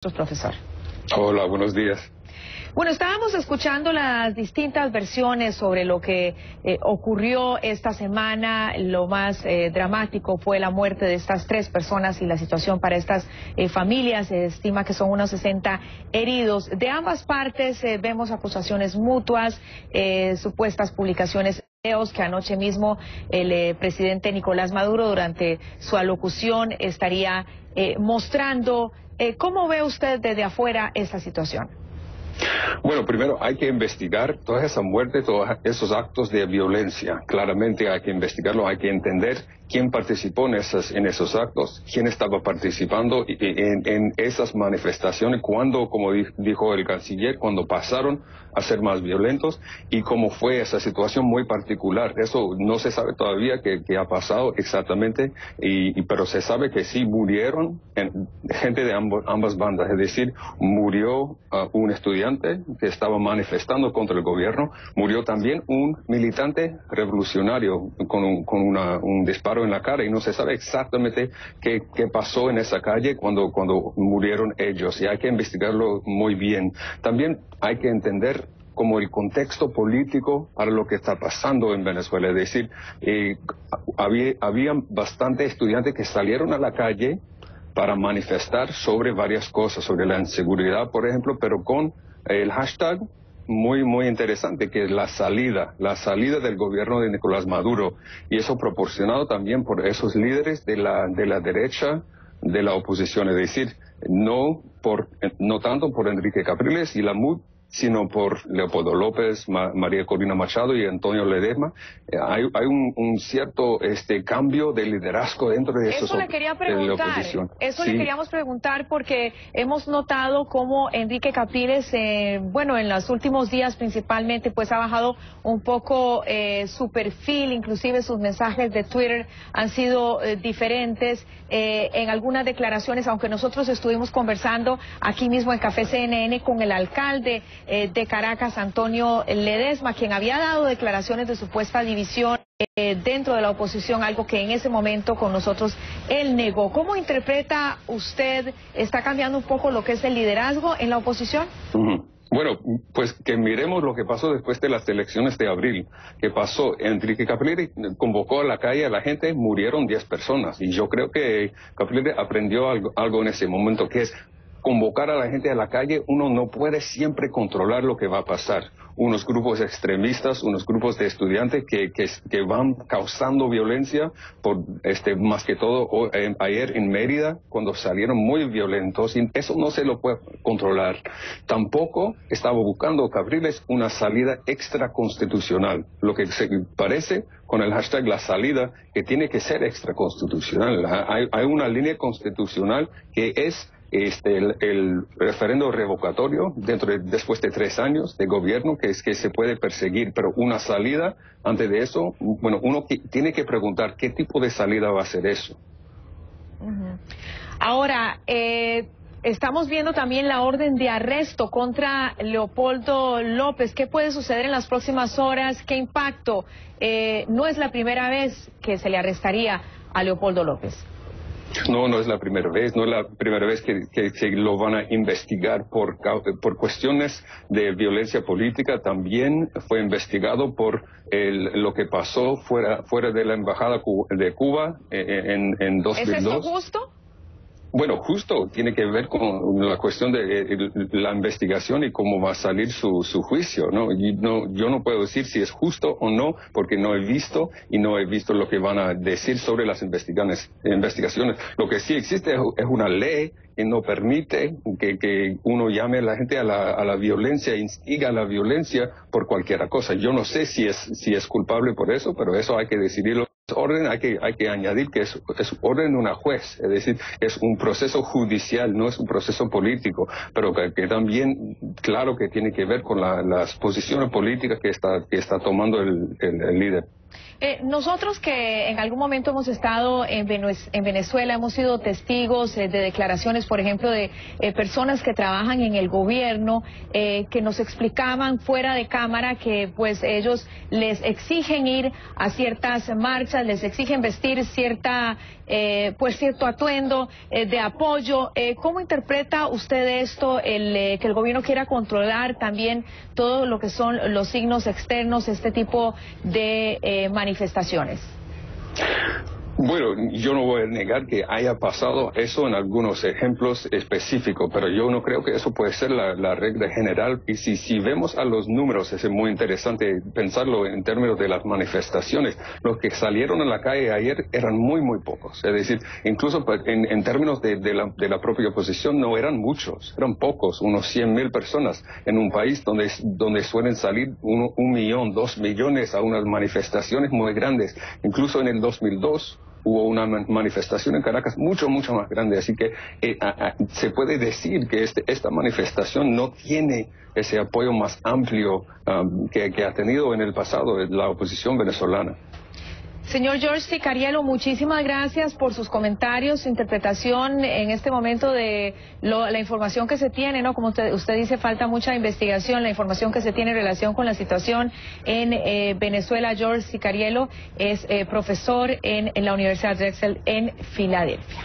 Profesor. Hola, buenos días. Bueno, estábamos escuchando las distintas versiones sobre lo que ocurrió esta semana. Lo más dramático fue la muerte de estas 3 personas y la situación para estas familias. Se estima que son unos 60 heridos. De ambas partes vemos acusaciones mutuas, supuestas publicaciones que anoche mismo el presidente Nicolás Maduro durante su alocución estaría mostrando. ¿Cómo ve usted desde afuera esta situación? Bueno, primero hay que investigar toda esa muerte, todos esos actos de violencia. Claramente hay que investigarlo, hay que entender quién participó en esos actos, quién estaba participando en esas manifestaciones, cuando, como dijo el canciller, cuando pasaron a ser más violentos y cómo fue esa situación muy particular. Eso no se sabe todavía qué ha pasado exactamente, pero se sabe que sí murieron gente de ambas bandas, es decir, murió un estudiante que estaba manifestando contra el gobierno, murió también un militante revolucionario con un disparo en la cara, y no se sabe exactamente qué pasó en esa calle cuando murieron ellos, y hay que investigarlo muy bien. También hay que entender como el contexto político para lo que está pasando en Venezuela. Es decir, había bastantes estudiantes que salieron a la calle para manifestar sobre varias cosas, sobre la inseguridad, por ejemplo, pero con el hashtag muy interesante, que es la salida del gobierno de Nicolás Maduro, y eso proporcionado también por esos líderes de la derecha, de la oposición, es decir, no tanto por Enrique Capriles y la MUD, sino por Leopoldo López, María Corina Machado y Antonio Ledesma. Hay un cierto cambio de liderazgo dentro de eso le quería preguntar, de la oposición. Eso sí. Le queríamos preguntar porque hemos notado cómo Enrique Capriles, bueno, en los últimos días principalmente, pues ha bajado un poco su perfil, inclusive sus mensajes de Twitter han sido diferentes en algunas declaraciones, aunque nosotros estuvimos conversando aquí mismo en Café CNN con el alcalde de Caracas, Antonio Ledesma, quien había dado declaraciones de supuesta división dentro de la oposición, algo que en ese momento con nosotros él negó. ¿Cómo interpreta usted, está cambiando un poco lo que es el liderazgo en la oposición? Bueno, pues que miremos lo que pasó después de las elecciones de abril. ¿Qué pasó? Enrique Capriles convocó a la calle a la gente, murieron 10 personas. Y yo creo que Capriles aprendió algo en ese momento, que es convocar a la gente a la calle. Uno no puede siempre controlar lo que va a pasar. Unos grupos extremistas, unos grupos de estudiantes que van causando violencia, más que todo ayer en Mérida, cuando salieron muy violentos, y eso no se lo puede controlar. Tampoco estaba buscando Capriles una salida extraconstitucional, lo que se parece con el hashtag la salida, que tiene que ser extraconstitucional. Hay una línea constitucional que es el referendo revocatorio después de 3 años de gobierno, que es que se puede perseguir, pero una salida antes de eso, bueno, uno tiene que preguntar qué tipo de salida va a ser eso. Ahora, estamos viendo también la orden de arresto contra Leopoldo López. ¿Qué puede suceder en las próximas horas? ¿Qué impacto? No es la primera vez que se le arrestaría a Leopoldo López. No es la primera vez, no es la primera vez que lo van a investigar por cuestiones de violencia política. También fue investigado por lo que pasó fuera de la embajada de Cuba en 2002. ¿Es esto justo? Bueno, justo tiene que ver con la cuestión de la investigación y cómo va a salir su juicio, ¿no? Yo no puedo decir si es justo o no, porque no he visto lo que van a decir sobre las investigaciones. Lo que sí existe es una ley que no permite que uno llame a la gente a la violencia, instiga a la violencia por cualquier cosa. Yo no sé si es culpable por eso, pero eso hay que decidirlo. Orden hay que añadir que es orden de una juez, es decir, es un proceso judicial, no es un proceso político, pero que también, claro, que tiene que ver con las posiciones políticas que está tomando el líder. Nosotros que en algún momento hemos estado en Venezuela, hemos sido testigos de declaraciones, por ejemplo, de personas que trabajan en el gobierno, que nos explicaban fuera de cámara que pues ellos les exigen ir a ciertas marchas, les exigen vestir cierto atuendo de apoyo. ¿Cómo interpreta usted esto, que el gobierno quiera controlar también todo lo que son los signos externos, este tipo de manifestaciones? Bueno, yo no voy a negar que haya pasado eso en algunos ejemplos específicos, pero yo no creo que eso puede ser la regla general. Y si vemos a los números, es muy interesante pensarlo en términos de las manifestaciones. Los que salieron a la calle ayer eran muy pocos. Es decir, incluso en términos de la propia oposición no eran muchos, eran pocos, unos 100,000 personas en un país donde suelen salir 1 millón, 2 millones a unas manifestaciones muy grandes. Incluso en el 2002 hubo una manifestación en Caracas mucho más grande, así que se puede decir que esta manifestación no tiene ese apoyo más amplio que ha tenido en el pasado la oposición venezolana. Señor George Sicariello, muchísimas gracias por sus comentarios, su interpretación en este momento de la información que se tiene, ¿no? Como usted dice, falta mucha investigación, la información que se tiene en relación con la situación en Venezuela. George Sicariello es profesor en la Universidad Drexel en Filadelfia.